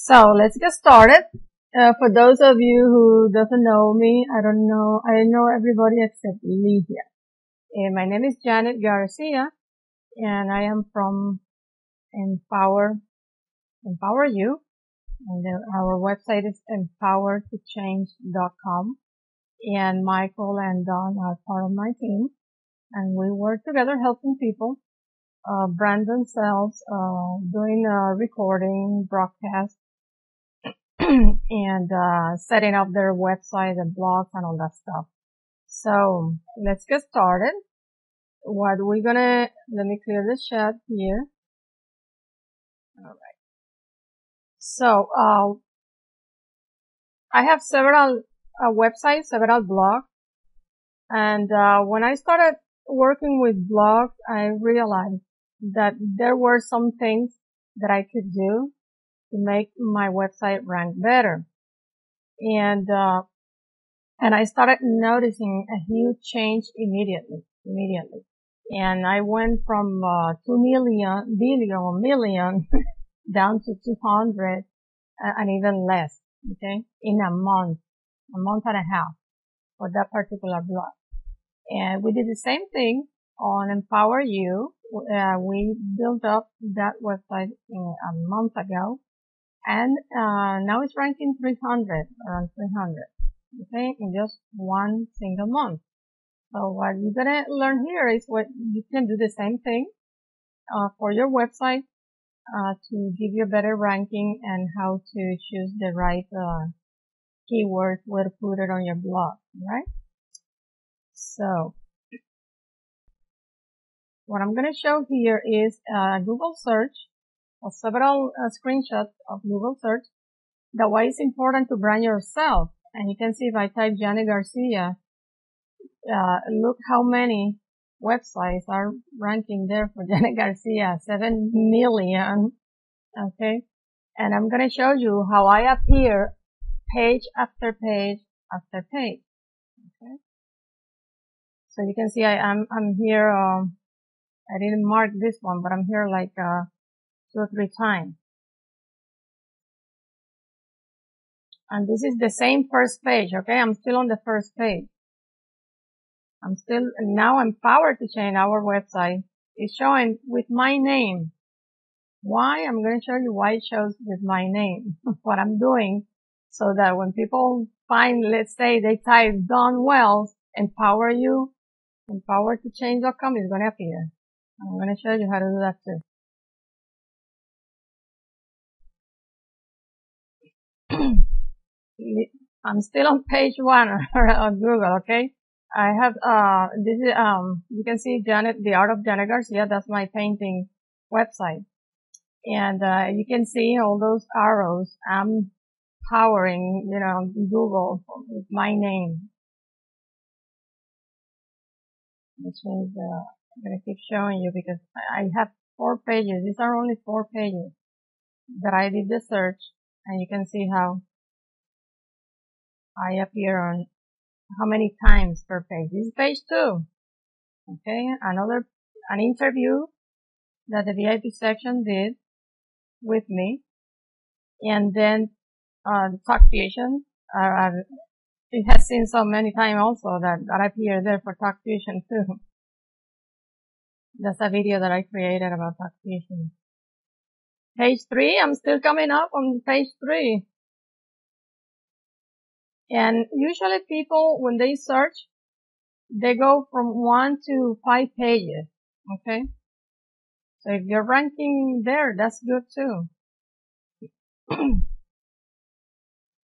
So let's get started. For those of you who doesn't know me, I know everybody except Lee here. My name is Garcia, and I am from Empower You, and our website is empowertochange.com. And Michael and Don are part of my team, and we work together helping people brand themselves, doing recording, broadcast, and setting up their website and blogs and all that stuff. So let's get started. Let me clear the chat here. All right. So I have several websites, several blogs, and when I started working with blogs, I realized that there were some things that I could do to make my website rank better. And I started noticing a huge change immediately. And I went from 2 million down to 200 and even less, okay, in a month and a half for that particular blog. And we did the same thing on Empower You. We built up that website a month ago, and now it's ranking 300, around 300, okay, in just one single month. So what you're gonna learn here is what you can do the same thing for your website to give you a better ranking, and how to choose the right keywords where to put it on your blog, right? So what I'm gonna show here is Google search, or several screenshots of Google search, the why it's important to brand yourself. And you can see if I type Janet Garcia, look how many websites are ranking there for Janet Garcia, 7 million, okay? And I'm gonna show you how I appear page after page after page, okay? So you can see I'm here, I didn't mark this one, but I'm here like 2 or 3 times. And this is the same first page, okay? I'm still on the first page. I'm still now Empowered to Change, our website is showing with my name. Why? I'm going to show you why it shows with my name. What I'm doing, so that when people find, let's say they type Don Wells, Empower You, empowertochange.com is going to appear. I'm going to show you how to do that too. I'm still on page 1 of Google, okay? I have, this is, you can see The Art of Janet Garcia. That's my painting website. And, you can see all those arrows. I'm powering, Google with my name. Which means, I'm gonna keep showing you because I have 4 pages. These are only 4 pages that I did the search, and you can see how I appear on how many times per page. This is page 2. Okay, an interview that the VIP section did with me, and then the Talk Fusion. It has seen so many times also that I appear there for Talk Fusion too. That's a video that I created about Talk Fusion. Page 3, I'm still coming up on page 3. And usually people, when they search, they go from 1 to 5 pages, okay? So if you're ranking there, that's good too.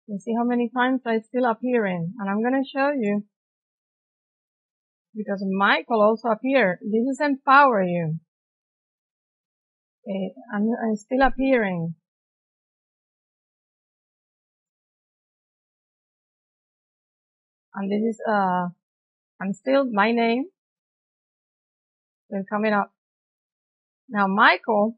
You see how many times I still appearing, and I'm gonna show you, because Michael also appeared. This is Empower You. Okay, I'm still appearing. And this is, I'm still my name. Still coming up. Now Michael,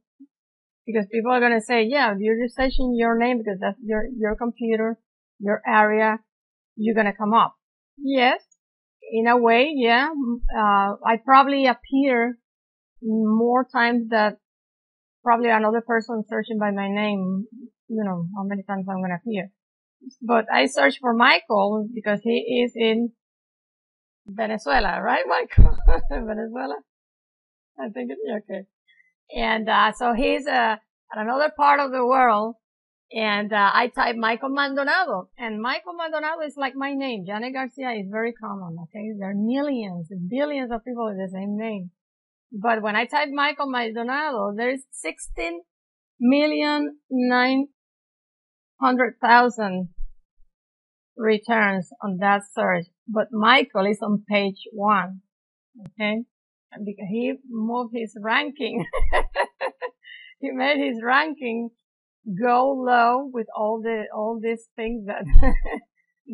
because people are gonna say, yeah, you're just searching your name because that's your computer, your area, you're gonna come up. Yes, in a way, yeah. I probably appear more times that probably another person searching by my name how many times I'm going to appear. But I searched for Michael because he is in Venezuela, right, Michael? Venezuela? I think it's okay. And, so he's, at another part of the world. And, I type Michael Maldonado. And Michael Maldonado is like my name. Janet Garcia is very common, okay? There are millions, billions of people with the same name. But when I type Michael Maldonado, there's 16,900,000 returns on that search. But Michael is on page 1, okay? And because he moved his ranking, he made his ranking go low with all these things that,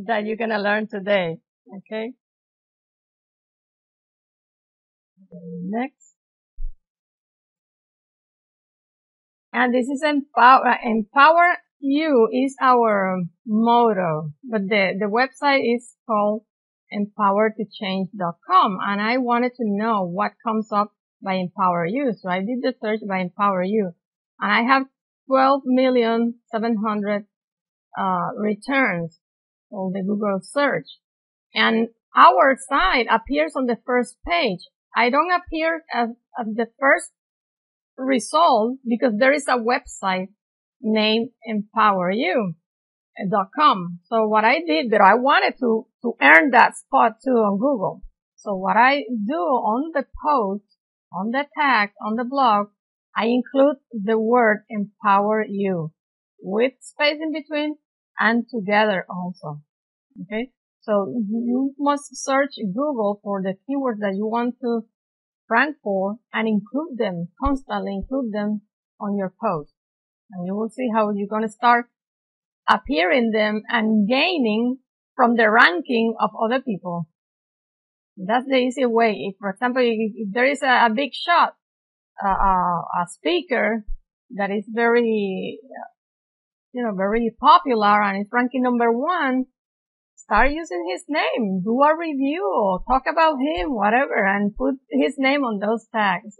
that you're gonna learn today, okay? Next. And this is empower you is our motto, but the website is called empowertochange.com, and I wanted to know what comes up by Empower You. So I did the search by Empower You, and I have 12,700,000 returns on the Google search. And our site appears on the first page. I don't appear as the first result because there is a website named empoweryou.com. So what I did that I wanted to earn that spot too on Google. So what I do on the post, on the tag, on the blog, I include the word empower you with space in between and together also. Okay. So you must search Google for the keywords that you want to rank for and include them, constantly include them on your post. And you will see how you're going to start appearing them and gaining from the ranking of other people. That's the easy way. If, for example, if there is a big shot, a speaker that is very, very popular and is ranking number 1, start using his name, do a review, talk about him, whatever, and put his name on those tags.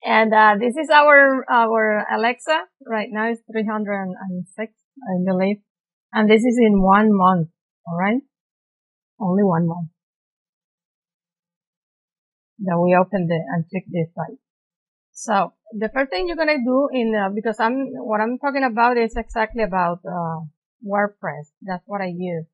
And, this is our Alexa. Right now it's 306, I believe. And this is in 1 month. Alright? Only 1 month. That we opened and checked this site. So, the first thing you're gonna do because what I'm talking about is exactly about, WordPress. That's what I use.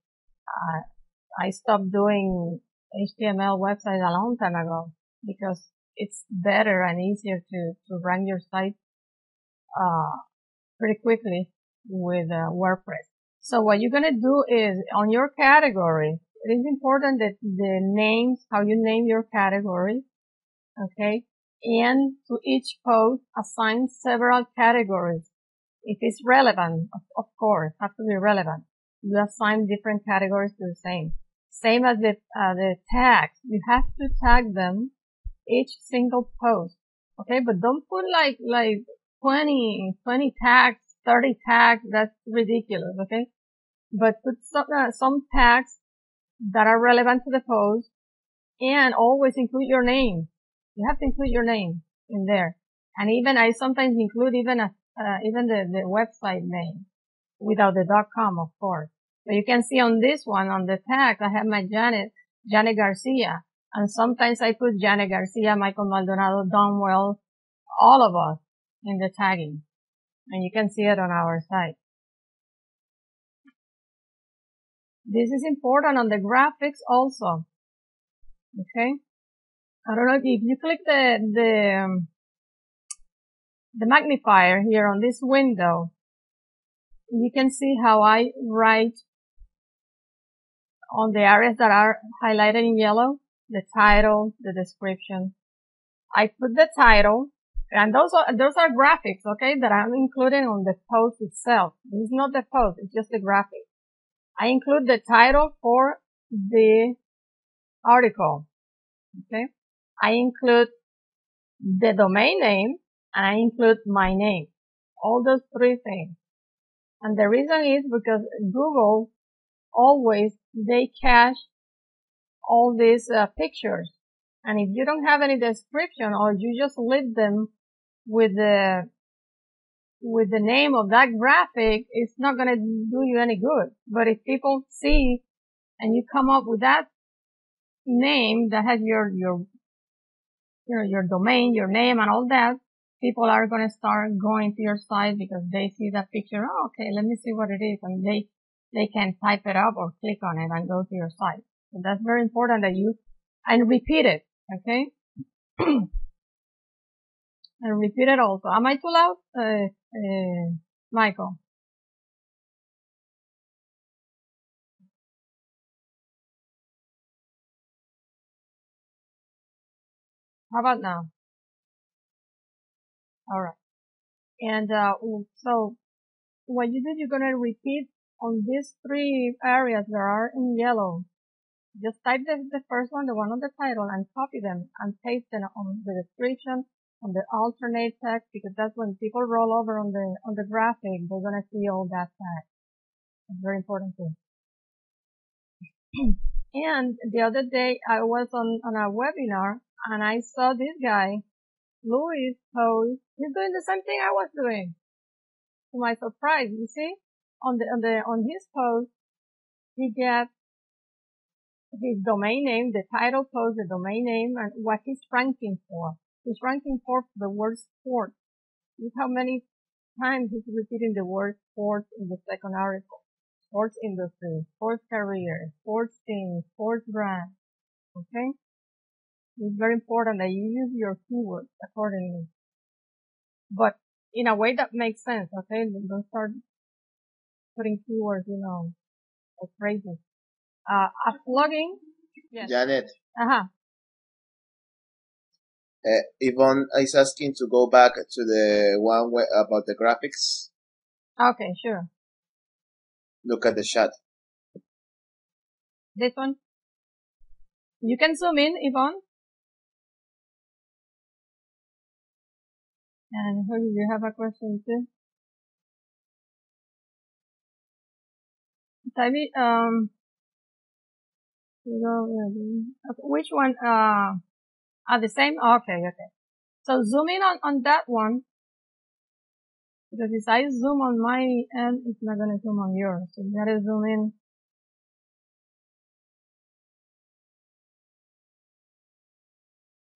I stopped doing HTML websites a long time ago because it's better and easier to run your site, pretty quickly with, WordPress. So what you're gonna do is on your category, it is important that the names, how you name your category, okay? And to each post, assign several categories. If it's relevant, of course, have to be relevant. You assign different categories to the same. Same as the tags. You have to tag them each single post. Okay, but don't put like 20 tags, 30 tags. That's ridiculous. Okay, but put some tags that are relevant to the post, and always include your name. You have to include your name in there. And even I sometimes include even the website name without the .com, of course. So you can see on this one, on the tag, I have my Janet Garcia. And sometimes I put Janet Garcia, Michael Maldonado, Donwell, all of us in the tagging. And you can see it on our site. This is important on the graphics also. Okay. I don't know if you click the magnifier here on this window, you can see how I write on the areas that are highlighted in yellow, the title, the description. I put the title, and those are graphics, okay, that I'm including on the post itself. This is not the post, it's just the graphic. I include the title for the article, okay. I include the domain name, and I include my name. All those 3 things. And the reason is because Google always, they cache all these pictures. And if you don't have any description or you just leave them with the with the name of that graphic, it's not going to do you any good. But if people see and you come up with that name that has your domain, your name and all that, people are going to start going to your site because they see that picture. Oh, okay, let me see what it is. And they can type it up or click on it and go to your site. So that's very important that and repeat it. Okay. And repeat it also. Am I too loud? Michael. How about now? All right. And, so what you do, you're going to repeat on these three areas that are in yellow. Just type the first one, the one on the title, and copy them and paste them on the description, on the alternate text, because that's when people roll over on the graphic, they're going to see all that text. It's very important too. And the other day I was on a webinar and I saw this guy, Louis, post. He's doing the same thing I was doing. To my surprise, you see, on his post, he gets his domain name, the title post, the domain name, and what he's ranking for. He's ranking for the word sport. Look how many times he's repeating the word sports in the second article. Sports industry, sports career, sports team, sports brand. Okay? It's very important that you use your keywords accordingly. But in a way that makes sense, okay? Don't start putting keywords, like crazy. A plugin. Yes. Janet, Uh-huh. Yvonne is asking to go back to the one about the graphics. Okay, sure. Look at the chat. This one. You can zoom in, Yvonne. And who do you have a question too? Maybe, which one, are the same? Okay. So zoom in on that one. Because if I zoom on my end, it's not gonna zoom on yours. So you gotta zoom in.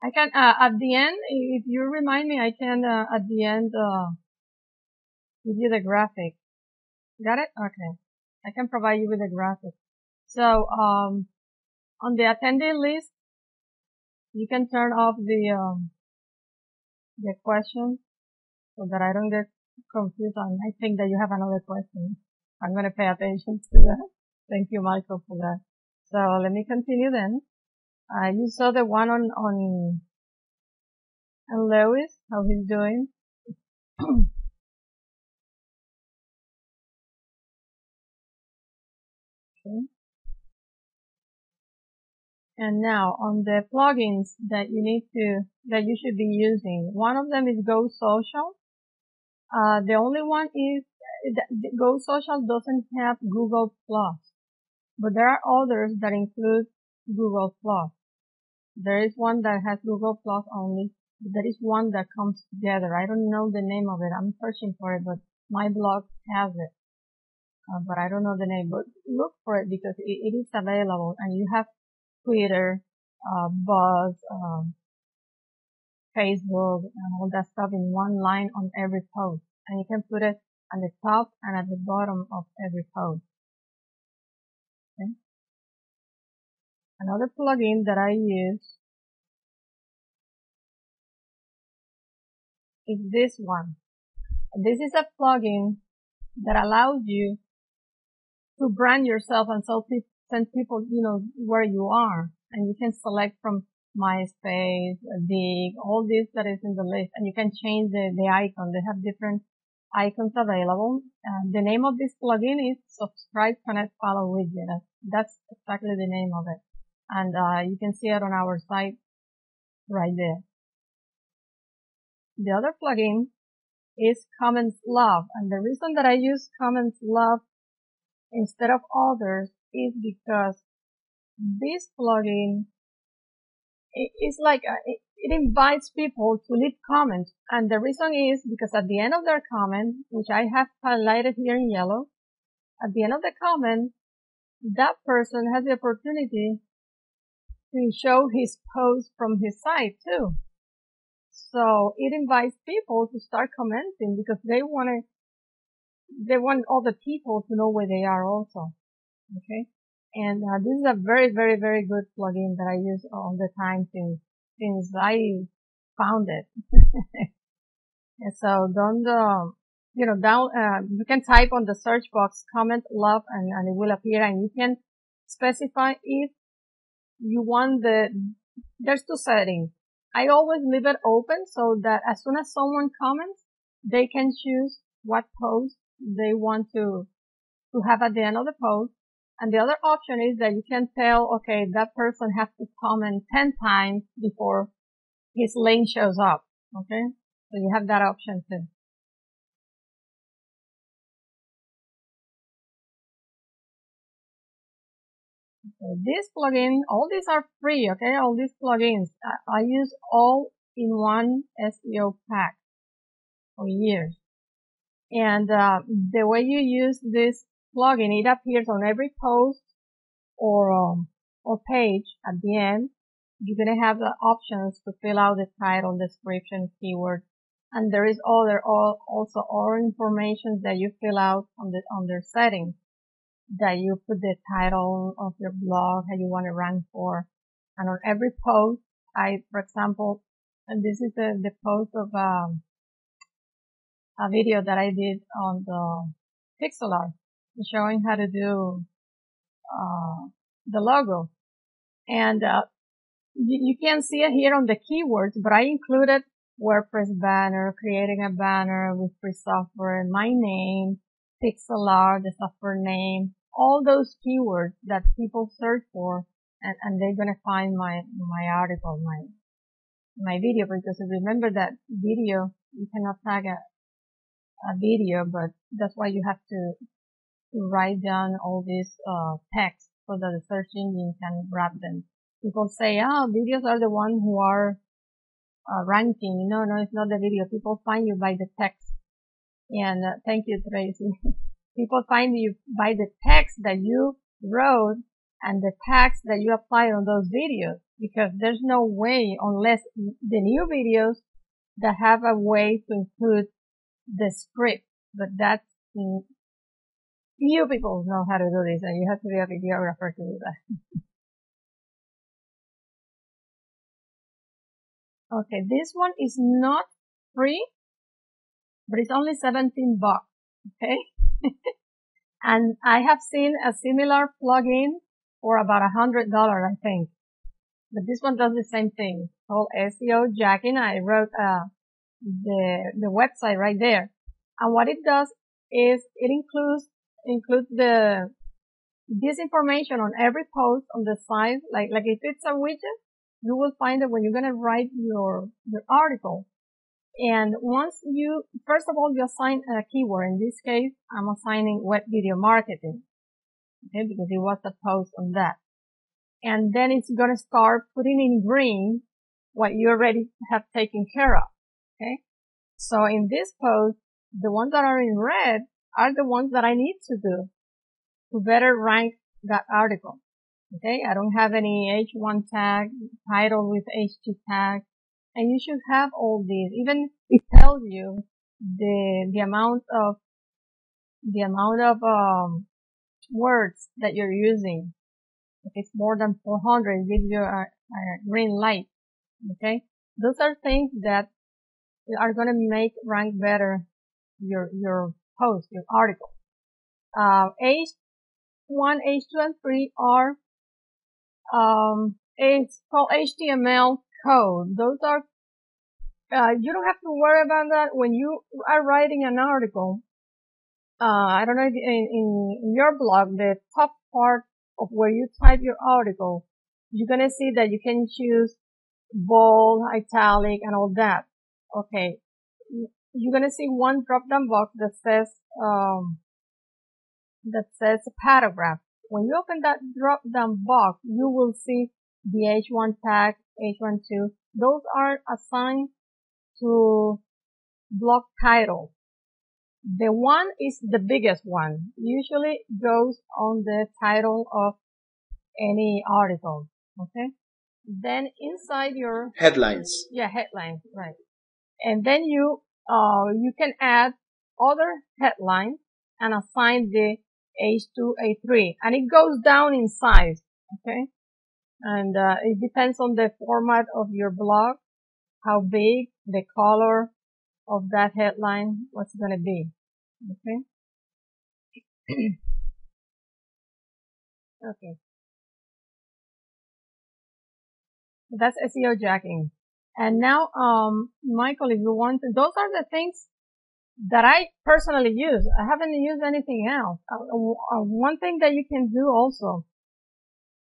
I can, at the end, if you remind me, I can, at the end, give you the graphic. Got it? Okay. I can provide you with a graphic. So, on the attendee list, you can turn off the question so that I don't get confused and I think that you have another question. I'm going to pay attention to that. Thank you, Michael, for that. So let me continue then. You saw the one on Lewis, how he's doing. Okay. And now on the plugins that you should be using. One of them is Go Social. The only one is Go Social doesn't have Google Plus, but there are others that include Google Plus. There is one that has Google Plus only. There is one that comes together. I don't know the name of it. I'm searching for it, but my blog has it. But I don't know the name. But look for it because it is available, and you have Twitter, Buzz, Facebook, and all that stuff in one line on every post. And you can put it at the top and at the bottom of every post. Okay. Another plugin that I use is this one. This is a plugin that allows you to brand yourself and send people, where you are. And you can select from MySpace, Dig, all this that is in the list. And you can change the icon. They have different icons available. The name of this plugin is Subscribe, Connect, Follow Widget. That's exactly the name of it. And you can see it on our site right there. The other plugin is Comments Love. And the reason that I use Comments Love instead of others is because this plugin is like it invites people to leave comments. And the reason is because at the end of their comment, which I have highlighted here in yellow, at the end of the comment, that person has the opportunity to show his post from his site too. So it invites people to start commenting because they want other people to know where they are also. Okay. And this is a very, very, very good plugin that I use all the time since I found it. And so don't, you can type on the search box comment love and it will appear, and you can specify if you want there's two settings. I always leave it open so that as soon as someone comments, they can choose what post they want to have at the end of the post. And the other option is that you can tell, okay, that person has to comment 10 times before his link shows up. Okay. So you have that option too. Okay, this plugin, all these are free. Okay. All these plugins, I use all in one SEO pack for years. And, the way you use this plugin, it appears on every post or page at the end. You're going to have the options to fill out the title, description, keyword, and there is also other information that you fill out on their settings, that you put the title of your blog, how you want to rank for. And on every post, for example, and this is the post of, a video that I did on the pixel art, showing how to do, the logo. And, you can see it here on the keywords, but I included WordPress banner, creating a banner with free software, my name, pixel art, the software name, all those keywords that people search for, and they're gonna find my article, my video, because remember that video, you cannot tag a video, but that's why you have to write down all this, text so that the search engine can grab them. People say, videos are the ones who are ranking. No, it's not the video. People find you by the text. And thank you, Tracy. People find you by the text that you wrote and the tags that you apply on those videos, because there's no way, unless the new videos that have a way to include the script, but that's few people know how to do this, and you have to be a videographer to do that. Okay, this one is not free, but it's only 17 bucks. Okay. And I have seen a similar plugin for about $100, I think. But this one does the same thing. It's called SEO Jacking. I wrote, the website right there. And what it does is it includes this information on every post on the site. Like if it's a widget, you will find it when you're going to write your article. And first of all, you assign a keyword. In this case, I'm assigning web video marketing. Okay, because it was a post on that. And then it's going to start putting in green what you already have taken care of. Okay. So in this post, the ones that are in red are the ones that I need to do to better rank that article. Okay. I don't have any H1 tag, title with H2 tag. And you should have all these. Even it tells you the amount of words that you're using. If it's more than 400, it gives you a green light. Okay. Those are things that are going to make rank better your post, your article. H1, H2, and 3 are, it's called HTML code. Those are, you don't have to worry about that when you are writing an article. I don't know if in your blog, the top part of where you type your article, you're going to see that you can choose bold, italic, and all that. Okay. You're going to see one drop down box that says paragraph. When you open that drop down box, you will see the H1 tag, H1 2, Those are assigned to blog titles. The one is the biggest one. Usually goes on the title of any article. Okay. Then inside your Headlines. headlines, right? And then you can add other headlines and assign the H2, A3, and it goes down in size. Okay. And it depends on the format of your blog, how big, the color of that headline, what's going to be. Okay. Okay. That's SEO jacking. And now, Michael, if you want to, those are the things that I personally use. I haven't used anything else. One thing that you can do also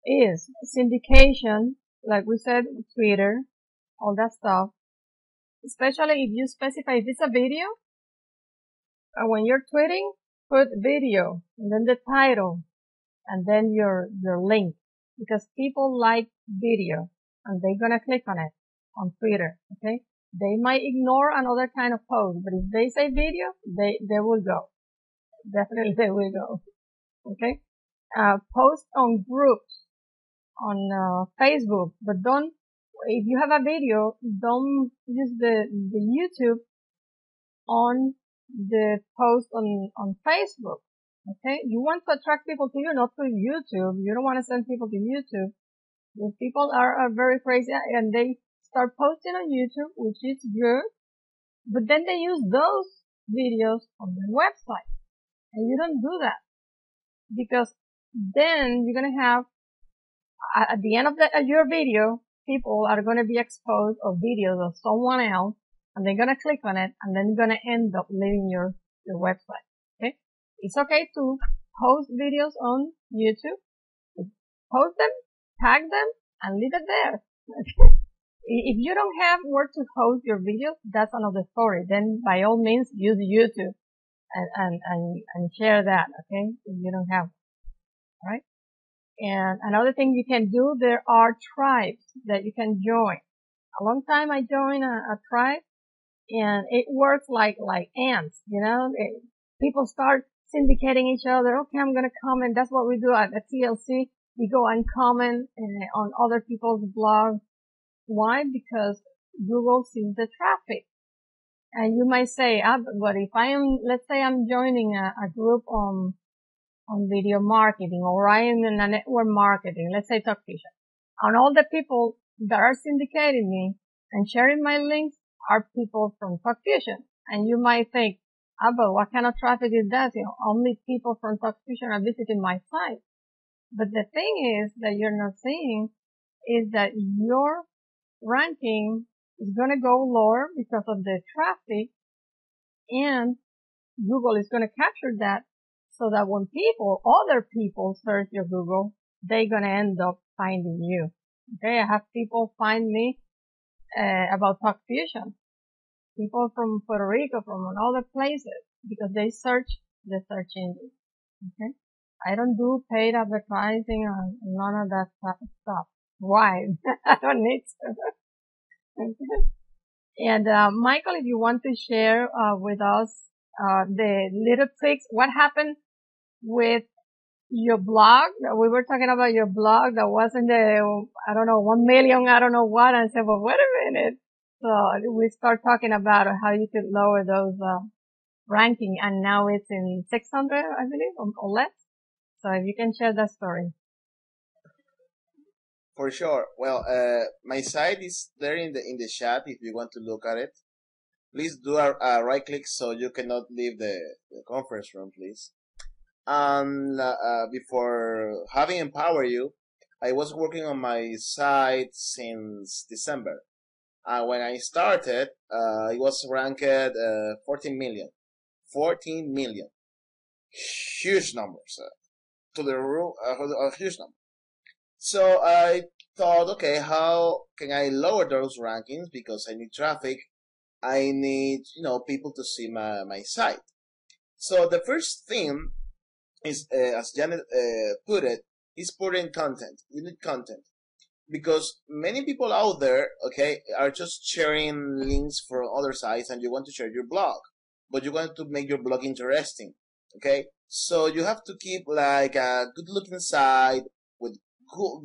is syndication, like we said, Twitter, all that stuff. Especially if you specify if it's a video, when you're tweeting, put video, and then the title, and then your link, because people like video, and they're gonna click on it on Twitter. Okay, they might ignore another kind of post, but if they say video, they will go. Definitely they will go. Okay, post on groups on Facebook, but don't. If you have a video, don't use the YouTube on the post on Facebook. Okay, you want to attract people to you, not to YouTube. You don't want to send people to YouTube. If people are very crazy and they start posting on YouTube, which is good, but then they use those videos on their website, and you don't do that, because then you're gonna have at the end of your video, people are gonna be exposed of videos of someone else, and they're gonna click on it, and then you're gonna end up leaving your website. Okay, it's okay to post videos on YouTube, post them, tag them, and leave it there. Okay? If you don't have where to host your videos, that's another story. Then by all means use YouTube and share that. Okay, if you don't have, right? And another thing you can do, there are tribes that you can join. A long time I joined a tribe, and it works like ants, you know. People start syndicating each other. Okay, I'm gonna comment. That's what we do at TLC. We go and comment on other people's blogs. Why? Because Google sees the traffic. And you might say, but if let's say I'm joining a group on video marketing, or I am in a network marketing, let's say TalkFish, and all the people that are syndicating me and sharing my links are people from TalkFusion. And you might think, but what kind of traffic is that? You know, only people from TalkFusion are visiting my site. But the thing is that you're not seeing is that your ranking is going to go lower because of the traffic, and Google is going to capture that, so that when other people search your Google, they're going to end up finding you. Okay, I have people find me about Talk Fusion. People from Puerto Rico, from other places, because they search the search engine. Okay, I don't do paid advertising and none of that stuff. Why? I don't need to. And Michael, if you want to share with us the little tricks, what happened with your blog? We were talking about your blog that wasn't I don't know, 1 million, I don't know what, and I said, well, wait a minute. So we start talking about how you could lower those ranking, and now it's in 600, I believe, or less. So if you can share that story. For sure. Well, my site is there in the chat if you want to look at it. Please do a right click so you cannot leave the conference room, please. And before having Empower You, I was working on my site since December. When I started, it was ranked 14 million. 14 million. Huge numbers. To the roof, a huge number. So I thought, okay, how can I lower those rankings? Because I need traffic. I need, people to see my site. So the first thing is, as Janet put it, is putting content. You need content. because many people out there, okay, are just sharing links from other sites, and you want to share your blog, but you want to make your blog interesting, okay? So you have to keep like a good looking site with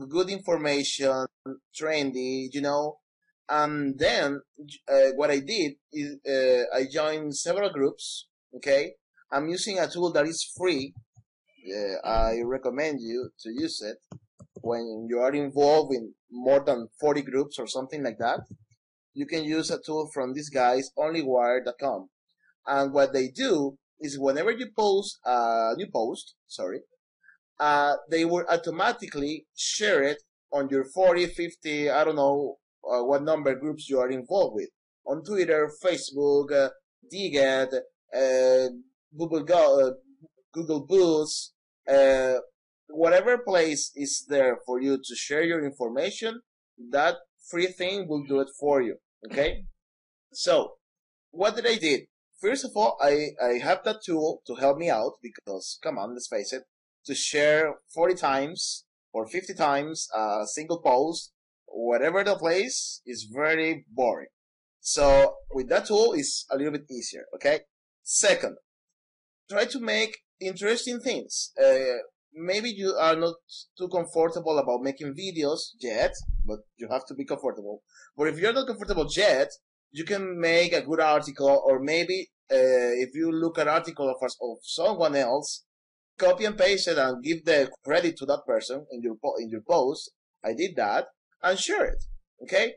good information, trendy, And then what I did is I joined several groups, okay? I'm using a tool that is free. I recommend you to use it when you are involved in more than 40 groups or something like that. You can use a tool from these guys, onlywire.com. And what they do is whenever you post a new post, they will automatically share it on your 40, 50, I don't know what number groups you are involved with. On Twitter, Facebook, Diget, uh, Google Google Boost, uh, whatever place is there for you to share your information, that free thing will do it for you. Okay? So, what did I did? First of all, I have that tool to help me out because, come on, let's face it, to share 40 times or 50 times a single post, whatever the place, is very boring. So, with that tool, it's a little bit easier, okay? Second, try to make interesting things. Maybe you are not too comfortable about making videos yet, but you have to be comfortable. But if you're not comfortable yet, you can make a good article, or maybe if you look at an article of someone else, copy and paste it and give the credit to that person in your post. I did that and share it. Okay,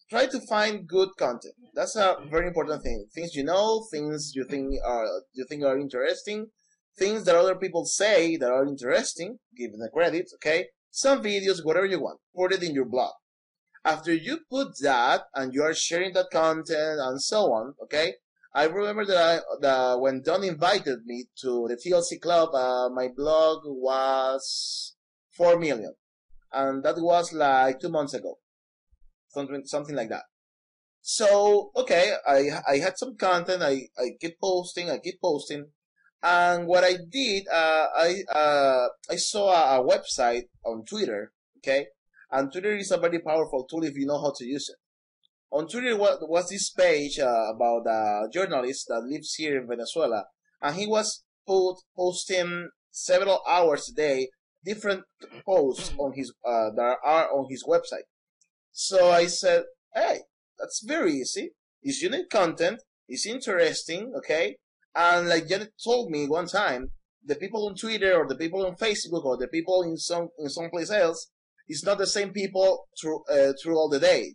try to find good content. That's a very important thing. Things you know, things you think are interesting, things that other people say that are interesting. Give them the credit. Okay, some videos, whatever you want, put it in your blog. After you put that and you are sharing that content and so on, okay. I remember that when Don invited me to the TLC club, my blog was 4 million, and that was like 2 months ago, something like that. So okay, I had some content. I keep posting, and what I did, I saw a website on Twitter, okay, and Twitter is a very powerful tool if you know how to use it. On Twitter was this page about a journalist that lives here in Venezuela, and he was posting several hours a day different posts on his that are on his website. So I said, hey, that's very easy. It's unique content. It's interesting, okay? And like Janet told me one time, the people on Twitter or the people on Facebook or the people in some place else, it's not the same people through all the day.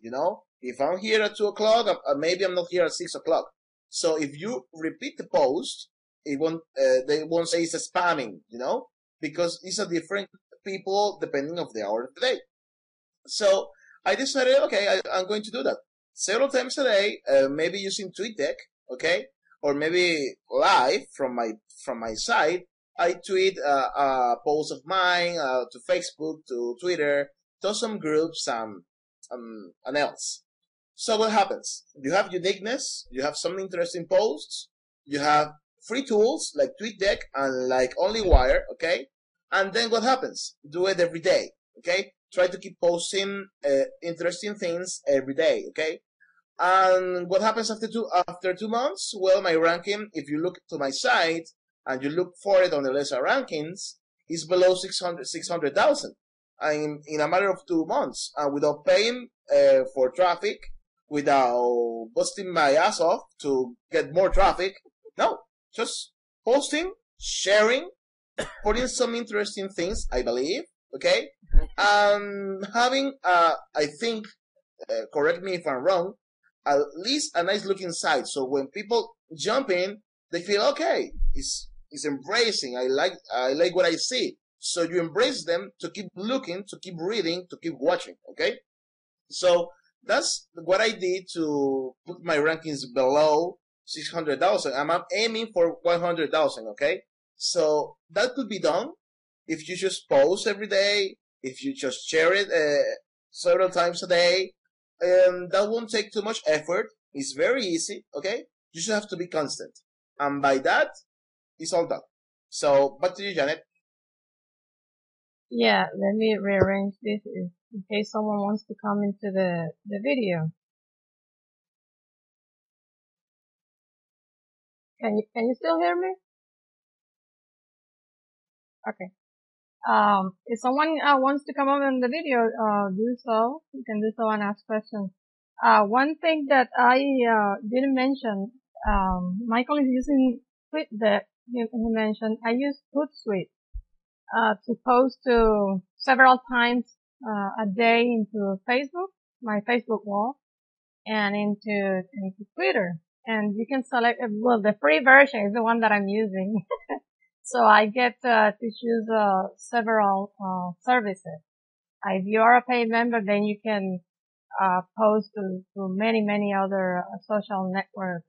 If I'm here at 2 o'clock, maybe I'm not here at 6 o'clock. So if you repeat the post, they won't say it's spamming, because these are different people depending of the hour of the day. So I decided, okay, I'm going to do that several times a day, maybe using TweetDeck, okay, or maybe live from my site. I tweet a post of mine to Facebook, to Twitter, to some groups, and else. So what happens? You have uniqueness, you have some interesting posts, you have free tools like TweetDeck and like OnlyWire, okay? And then what happens? Do it every day, okay? Try to keep posting interesting things every day, okay? And what happens after 2 months? Well, my ranking, if you look to my site and you look for it on the lesser rankings, is below 600,000 in a matter of 2 months, and without paying for traffic, without busting my ass off to get more traffic. No, just posting, sharing, putting some interesting things, I believe, okay? Having, I think, correct me if I'm wrong, at least a nice looking site. So when people jump in, they feel okay. It's embracing. I like what I see. So you embrace them to keep looking, to keep reading, to keep watching. Okay. So that's what I did to put my rankings below 600,000. I'm aiming for 100,000. Okay. So that could be done if you just post every day, if you just share it several times a day. That won't take too much effort. It's very easy, okay? You just have to be constant. And by that, it's all done. So, back to you, Janet. Yeah, let me rearrange this in case someone wants to come into the video. Can you still hear me? Okay. If someone wants to come up in the video, do so. You can do so and ask questions. One thing that I didn't mention, Michael is using TweetDeck. He mentioned I use Hootsuite to post to several times a day into Facebook, my Facebook wall, and into Twitter. And you can select, well, the free version is the one that I'm using. So I get to choose several services. If you are a paid member, then you can post to many other social network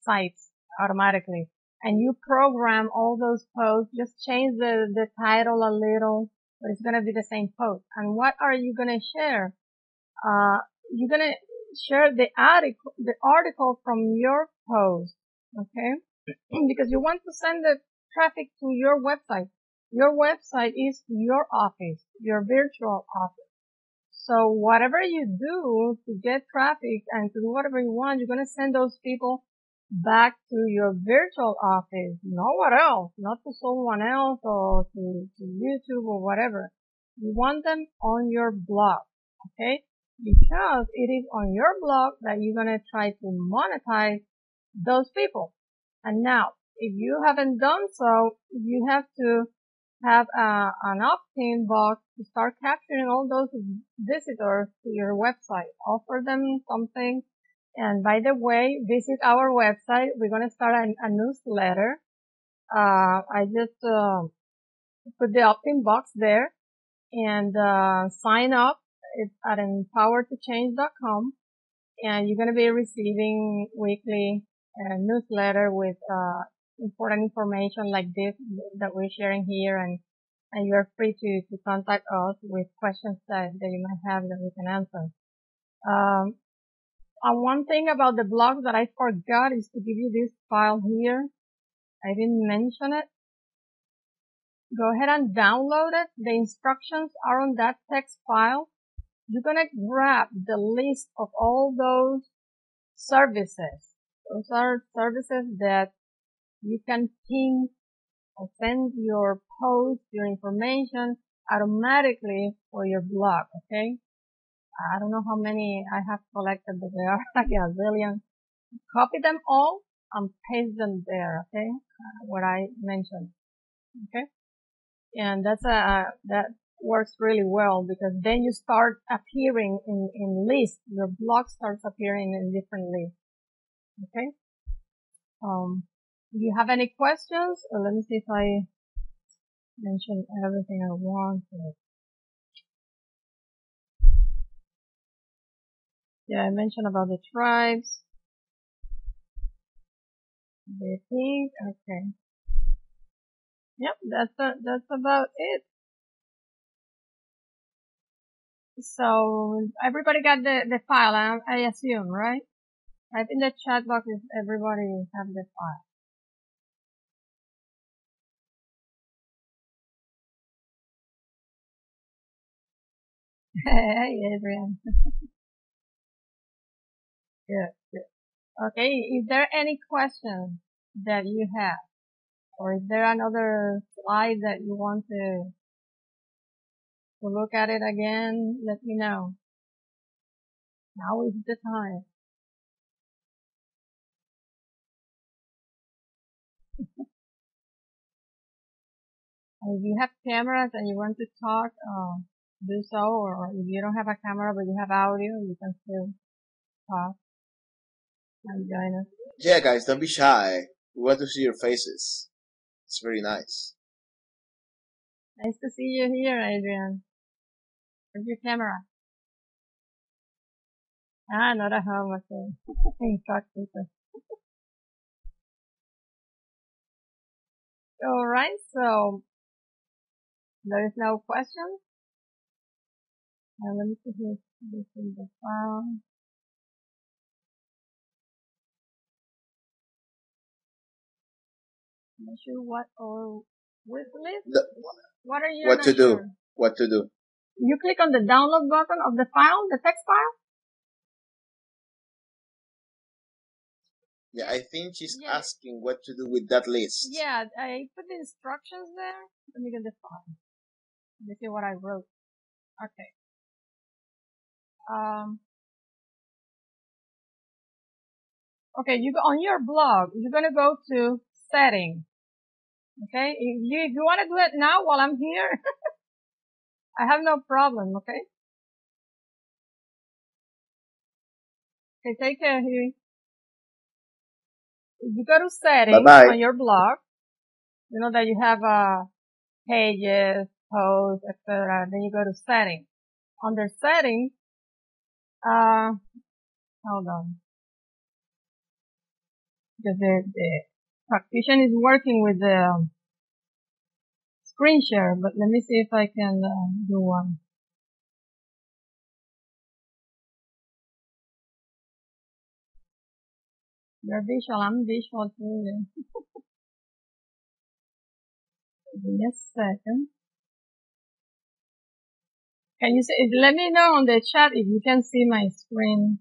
sites automatically. And you program all those posts, just change the title a little, but it's gonna be the same post. And what are you gonna share? You're gonna share the article from your post, okay? Because you want to send the traffic to your website. Your website is your office, your virtual office. So whatever you do to get traffic and to do whatever you want, you're going to send those people back to your virtual office, nowhere else, not to someone else or to YouTube or whatever. You want them on your blog, okay? Because it is on your blog that you're going to try to monetize those people. And now, if you haven't done so, you have to have an opt-in box to start capturing all those visitors to your website. Offer them something. And by the way, visit our website. We're going to start a newsletter. I just put the opt-in box there and sign up. It's at empoweredtochange.com, and you're going to be receiving weekly newsletter with important information like this that we're sharing here, and you're free to contact us with questions that you might have that we can answer. And one thing about the blog that I forgot is to give you this file here. I didn't mention it. Go ahead and download it. The instructions are on that text file. You're gonna grab the list of all those services. Those are services that you can ping or send your post, your information automatically for your blog, okay? I don't know how many I have collected, but there are like a zillion. Copy them all and paste them there, okay? What I mentioned, okay? And that works really well because then you start appearing in lists. Your blog starts appearing in different lists, okay? Do you have any questions? Let me see if I mentioned everything I wanted. Yeah, I mentioned about the tribes. The thing. Okay. Yep, that's about it. So everybody got the file, I assume, right? I think the chat box is everybody have the file. Hey, Adrian. Good, good. Okay, is there any questions that you have? Or is there another slide that you want to look at it again? Let me know. Now is the time. If you have cameras and you want to talk, do so. Or if you don't have a camera but you have audio, you can still talk and join us. Yeah, guys, don't be shy. We want to see your faces. It's very nice. Nice to see you here, Adrian. Where's your camera? Ah, not at home. Okay. Instructions. All right. So there is no question. Let me see here. This is the file. Not sure what or with list. The, What are you what not to do? sure? What to do? You click on the download button of the file, the text file. Yeah, I think she's Yeah. asking what to do with that list. Yeah, I put the instructions there. Let me get the file. Let me see what I wrote. Okay. Okay, you go on your blog, you're gonna go to settings. Okay, if you want to do it now while I'm here, I have no problem. Okay. Okay, take care, Huey. If you go to settings Bye-bye. on your blog, you know that you have pages, posts, etc. Then you go to settings. Under settings, hold on, because the practitioner is working with the screen share, but let me see if I can do one. You're visual, I'm visual too. Give me a second. Can you see? Let me know on the chat if you can see my screen.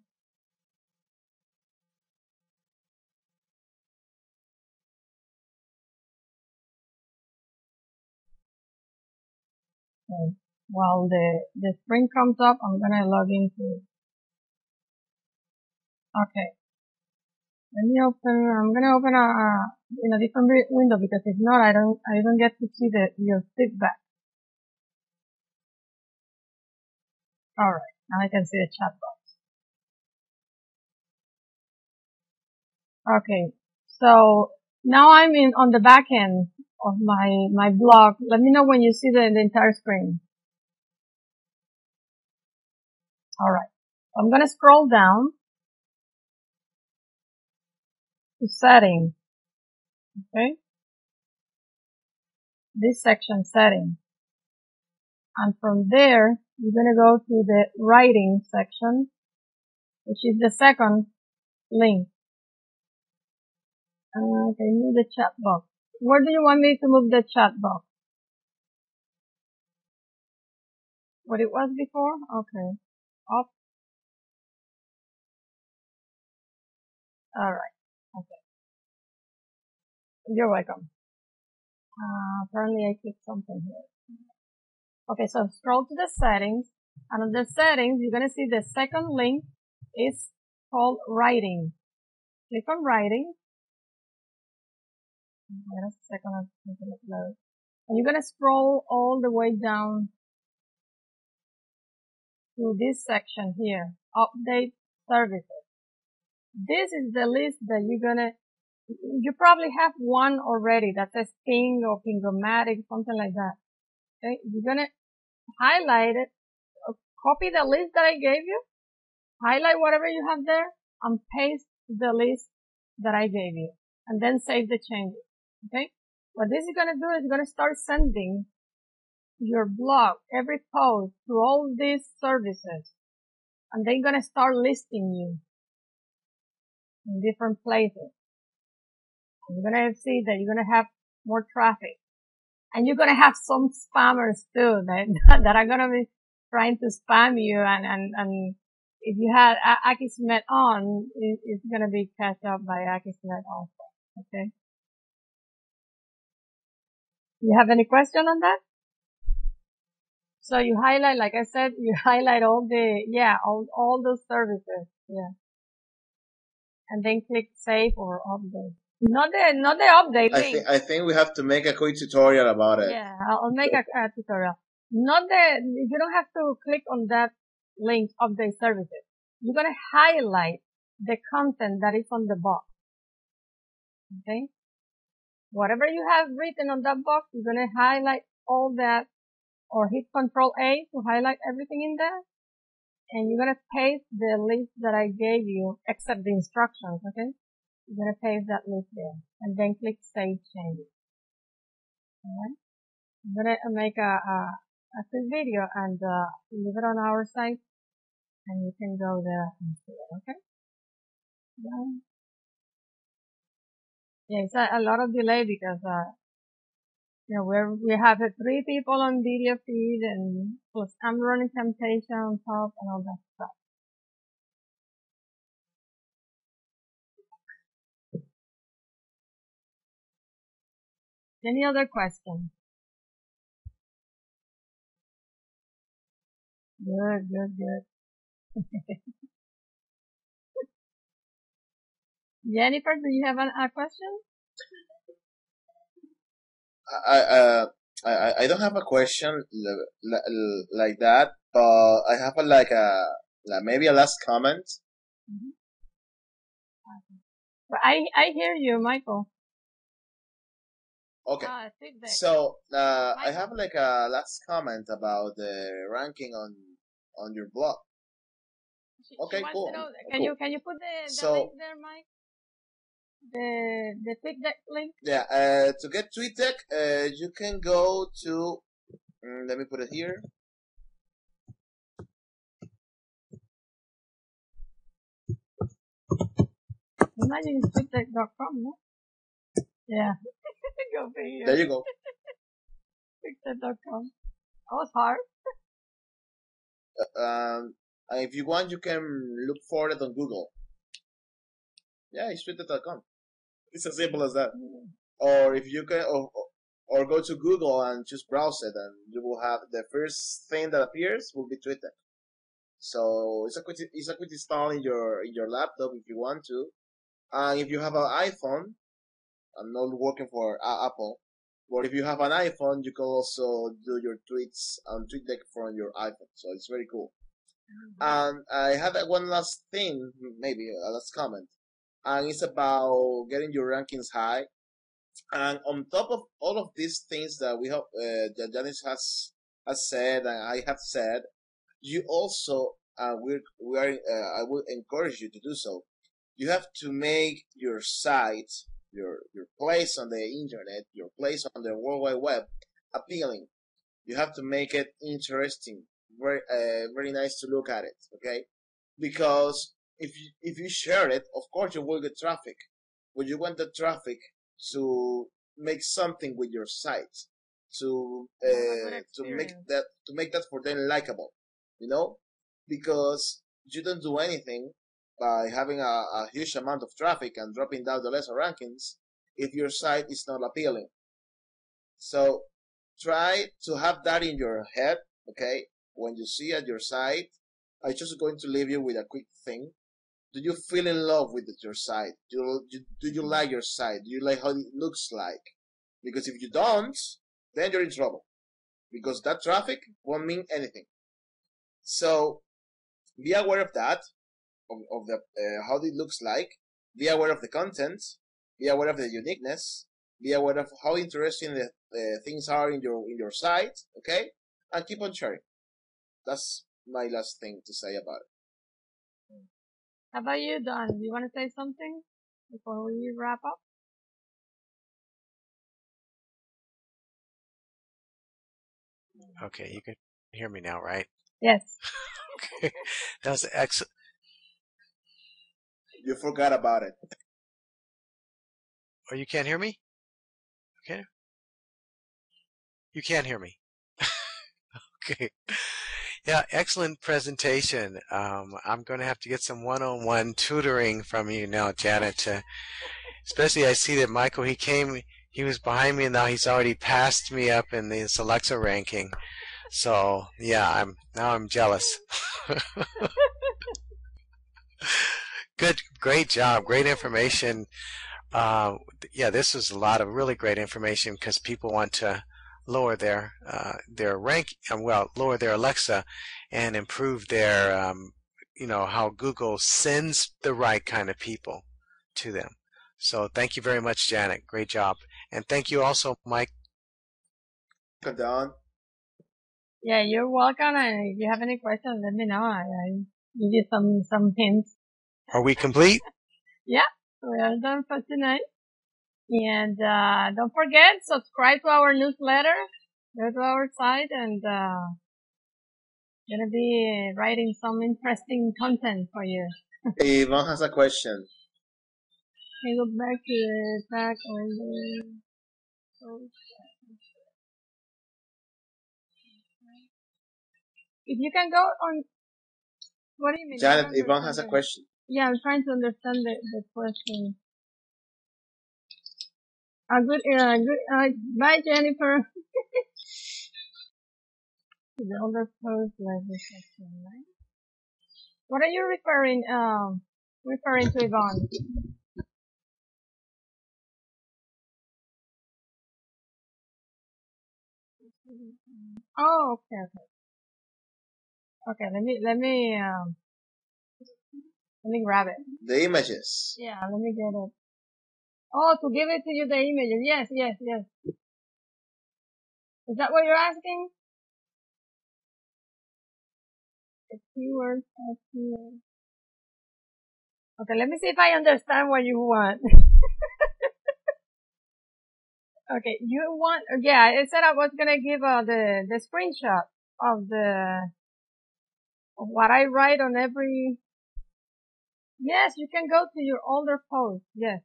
Okay. While the screen comes up, I'm gonna log into. Okay. Let me open. I'm gonna open in a different window because if not, I don't get to see your feedback. All right. Now I can see the chat box. Okay. So now I'm on the back end of my blog. Let me know when you see the entire screen. All right. I'm gonna scroll down to settings. Okay. This section settings. And from there, you're gonna go to the writing section, which is the second link. Okay, move the chat box. Where do you want me to move the chat box? What it was before? Okay. Up. Alright. Okay. You're welcome. Apparently I clicked something here. Okay, so scroll to the settings. And under settings, you're gonna see the second link is called writing. Click on writing. Wait a second, I'm going to upload. And you're gonna scroll all the way down to this section here, update services. This is the list that you probably have one already that says Ping or Pingomatic, something like that. Okay, you're gonna highlight it, copy the list that I gave you, highlight whatever you have there, and paste the list that I gave you, and then save the changes. Okay, what this is gonna do is gonna start sending your blog, every post to all these services, and they're gonna start listing you in different places. And you're gonna see that you're gonna have more traffic, and you're gonna have some spammers too that are gonna be trying to spam you, and if you had Akismet on, it's gonna be catch up by Akismet also. Okay. You have any question on that? So you highlight, like I said, you highlight all those services. Yeah. And then click save or update. Not the update link. I think we have to make a quick tutorial about it. Yeah, I'll make a tutorial. You don't have to click on that link, update services. You're gonna highlight the content that is on the box. Okay? Whatever you have written on that box, you're gonna highlight all that, or hit Control A to highlight everything in there. And you're gonna paste the list that I gave you, except the instructions, okay? You're gonna paste that list there, and then click Save Changes. Alright? I'm gonna make a quick video and leave it on our site, and you can go there and see it, okay? Yeah, it's a lot of delay because You know, we have 3 people on video feed and plus I'm running Temptation on top and all that stuff. Any other questions? Good, good, good. Jennifer, do you have a question? I don't have a question like that, but I have like maybe a last comment. Mm-hmm. But I hear you, Michael. Okay. So I have like a last comment about the ranking on your blog. Okay, cool. Can you put the link there, Mike? The TweetDeck link? Yeah, to get TweetDeck, you can go to, let me put it here. Imagine TweetDeck.com, no? Yeah. Go figure. There you go. TweetDeck.com. That was hard. If you want, you can look for it on Google. Yeah, it's TweetDeck.com. It's as simple as that. Or if you can, or go to Google and just browse it, and you will have the first thing that appears will be Twitter. So it's a quick install in your laptop if you want to, and if you have an iPhone, I'm not working for Apple, but if you have an iPhone, you can also do your tweets on TweetDeck from your iPhone. So it's very cool. And I had one last thing, maybe a last comment, and it's about getting your rankings high. And on top of all of these things that we have, that Janice has said and I have said, you also we are I would encourage you to do so. You have to make your site, your place on the internet, your place on the World Wide Web appealing. You have to make it interesting, very nice to look at it. Okay, because if you share it, of course you will get traffic. But you want the traffic to make something with your site, to make that for them likable, you know, because you don't do anything by having a huge amount of traffic and dropping down the lesser rankings if your site is not appealing. So try to have that in your head, okay? When you see at your site, I'm just going to leave you with a quick thing. Do you feel in love with your site? Do you like your site? Do you like how it looks like? Because if you don't, then you're in trouble. Because that traffic won't mean anything. So be aware of that, of the how it looks like. Be aware of the content. Be aware of the uniqueness. Be aware of how interesting the things are in your site. Okay, and keep on sharing. That's my last thing to say about it. How about you, Don? Do you want to say something before we wrap up? Okay, you can hear me now, right? Yes. Okay, that was excellent. You forgot about it. Or you can't hear me? Okay. You can't hear me. Okay. Yeah, excellent presentation. I'm going to have to get some one-on-one tutoring from you now, Janet. Especially I see that Michael, he was behind me, and now he's already passed me up in this Alexa ranking. So yeah, I'm jealous. Good, great job, great information. Yeah, this was a lot of really great information because people want to lower their rank, lower their Alexa, and improve their how Google sends the right kind of people to them. So thank you very much, Janet. Great job, and thank you also, Mike. Don. Yeah, you're welcome. And if you have any questions, let me know. I give you some hints. Are we complete? Yeah, we are done for tonight. And don't forget, subscribe to our newsletter. Go to our site, and gonna be writing some interesting content for you. Yvonne has a question. Can you go back to the back on the If you can go on, what do you mean? Janet, Yvonne has a question. Yeah, I'm trying to understand the question. Bye, Jennifer. The older post like this section, right? What are you referring to, Yvonne? Oh, okay, okay. Okay, let me grab it. The images. Yeah, let me get it. Oh, to give it to you the images. Yes, yes, yes. Is that what you're asking? The keywords. Okay, let me see if I understand what you want. Okay, you want, yeah, I said I was gonna give the screenshot of of what I write on every, yes, you can go to your older post. Yes,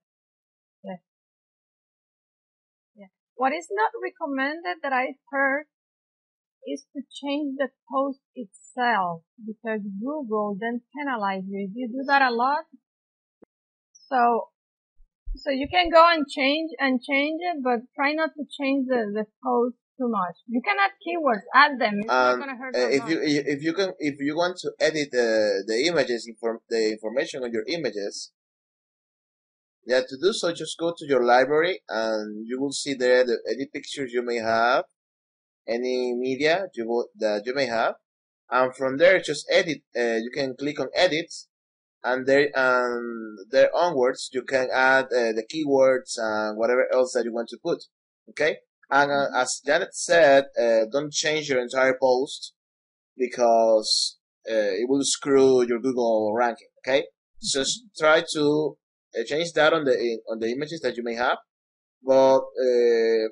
yes, yes. What is not recommended that I've heard is to change the post itself because Google then penalize you if you do that a lot. So, so you can go and change it, but try not to change the post too much. You can add keywords, add them. It's not gonna hurt that much. If you want to edit the images, the information on your images, yeah, to do so, just go to your library and you will see there any pictures you may have, any media that you may have, and from there just edit. You can click on edit, and there onwards you can add the keywords and whatever else that you want to put. Okay, and as Janet said, don't change your entire post because it will screw your Google ranking. Okay, just try to change that on the images that you may have, but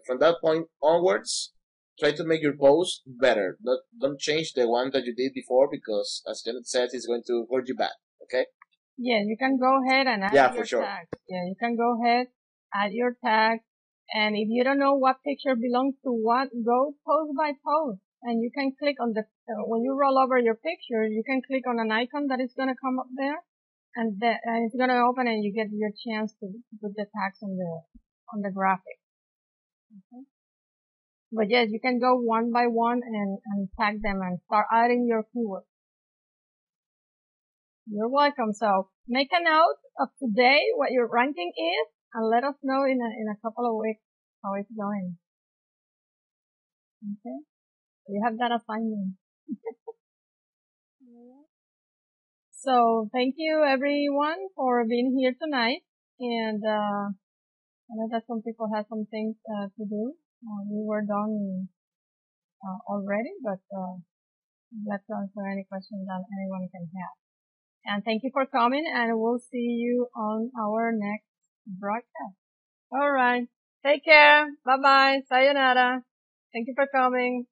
from that point onwards, try to make your post better. Don't change the one that you did before because, as Janet said, it's going to hurt you bad. Okay. Yeah, you can go ahead and add your tags. Yeah, you can go ahead, add your tags. And if you don't know what picture belongs to what, go post by post. And you can click on when you roll over your picture, you can click on an icon that is going to come up there. And it's going to open and you get your chance to put the tags on the graphic. Okay. But yes, you can go one by one and tag them and start adding your keywords. You're welcome. So make a note of today what your ranking is and let us know in a couple of weeks how it's going. Okay. You have that assignment. So thank you everyone for being here tonight. And, I know that some people have some things, to do. We were done, already, but, let's answer any questions that anyone can have. And thank you for coming, and we'll see you on our next broadcast. All right. Take care. Bye bye. Sayonara. Thank you for coming.